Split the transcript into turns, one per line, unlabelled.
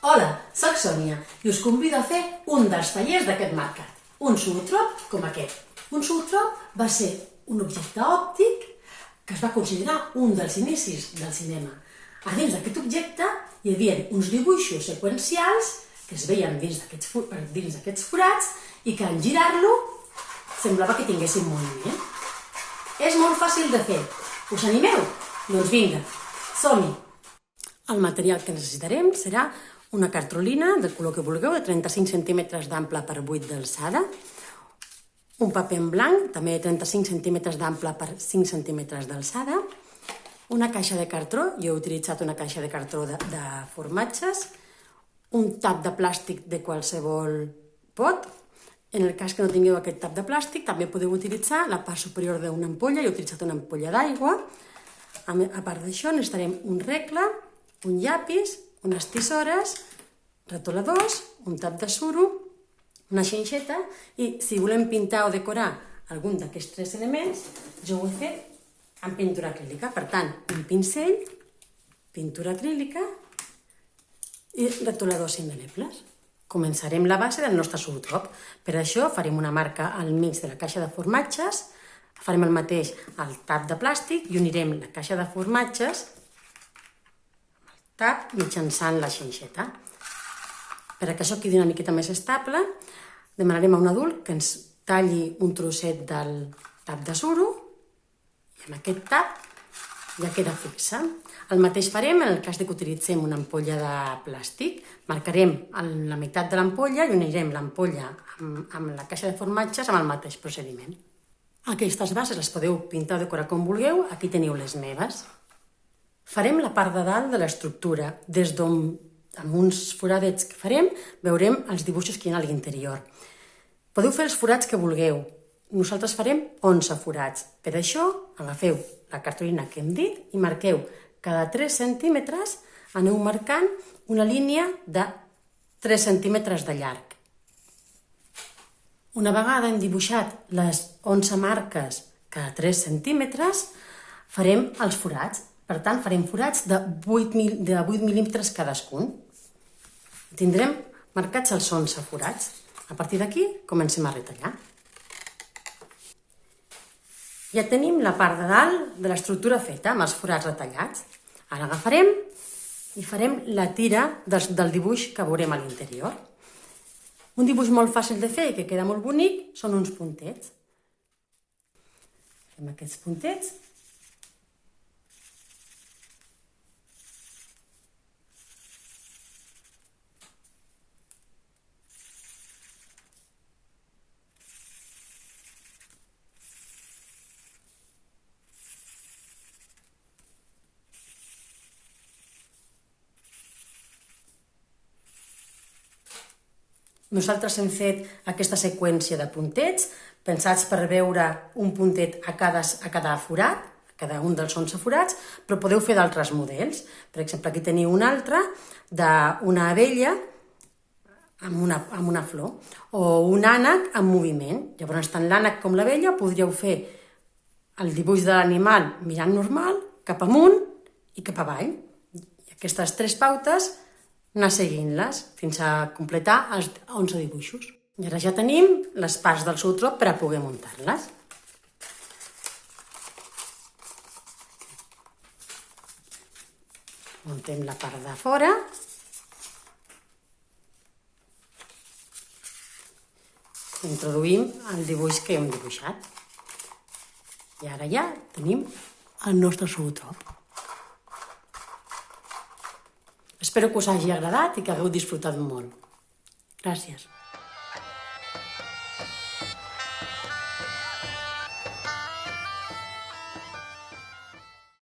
Hola, soc Sònia i us convido a fer un dels tallers d'aquest mercat. Un zootrop com aquest. Un zootrop va ser un objecte òptic que es va considerar un dels inicis del cinema. A dins d'aquest objecte hi havia uns dibuixos seqüencials que es veien dins d'aquests forats i que al girar-lo semblava que tinguessin moviment. És molt fàcil de fer. Us animeu? Doncs vinga, som-hi! El material que necessitarem serà una cartolina del color que vulgueu, de 35 centímetres d'ample per 8 d'alçada, un paper en blanc, també de 35 centímetres d'ample per 5 centímetres d'alçada, una caixa de cartró, jo he utilitzat una caixa de cartró de formatges, un tap de plàstic de qualsevol pot. En el cas que no tingueu aquest tap de plàstic, també podeu utilitzar la part superior d'una ampolla, jo he utilitzat una ampolla d'aigua. A part d'això necessitarem un regle, un llapis, unes tisores, retoladors, un tap de suro, una xinxeta i si volem pintar o decorar algun d'aquests tres elements, jo ho he fet amb pintura acrílica. Per tant, un pincell, pintura acrílica i retoladors indelebles. Començarem la base del nostre zootrop. Per això farem una marca al mig de la caixa de formatges, farem el mateix al tap de plàstic i unirem la caixa de formatges amb el tap mitjançant la xinxeta. Per a que això quedi una miqueta més estable, demanarem a un adult que ens talli un trosset del tap de suro i amb aquest tap ja queda fixa. El mateix farem en el cas que utilitzem una ampolla de plàstic. Marcarem la meitat de l'ampolla i unirem l'ampolla amb la caixa de formatges amb el mateix procediment. Aquestes bases les podeu pintar o decorar com vulgueu, aquí teniu les meves. Farem la part de dalt de l'estructura, des d'on amb uns foradets que farem veurem els dibuixos que hi ha a l'interior. Podeu fer els forats que vulgueu. Nosaltres farem 11 forats. Per això agafeu la cartolina que hem dit i marqueu cada 3 centímetres, aneu marcant una línia de 3 centímetres de llarg. Una vegada hem dibuixat les 11 marques cada 3 centímetres, farem els forats. Per tant, farem forats de 8 mil·límetres cadascun. Tindrem marcats els 11 forats. A partir d'aquí, comencem a retallar. Ja tenim la part de dalt de l'estructura feta, amb els forats retallats. Ara agafarem i farem la tira del dibuix que veurem a l'interior. Un dibuix molt fàcil de fer i que queda molt bonic són uns puntets. Fem aquests puntets. Nosaltres hem fet aquesta seqüència de puntets, pensats per veure un puntet a cada forat, a cada un dels 11 forats, però podeu fer d'altres models. Per exemple, aquí teniu un altre d'una abella amb una flor, o un ànec en moviment. Llavors, tant l'ànec com l'abella podríeu fer el dibuix de l'animal mirant normal, cap amunt i cap avall. I aquestes 3 pautes anar seguint-les fins a completar els 11 dibuixos. I ara ja tenim les parts del zootrop per a poder muntar-les. Muntem la part de fora. Introduïm el dibuix que hem dibuixat. I ara ja tenim el nostre zootrop. Espero que us hagi agradat i que hagueu disfrutat molt. Gràcies.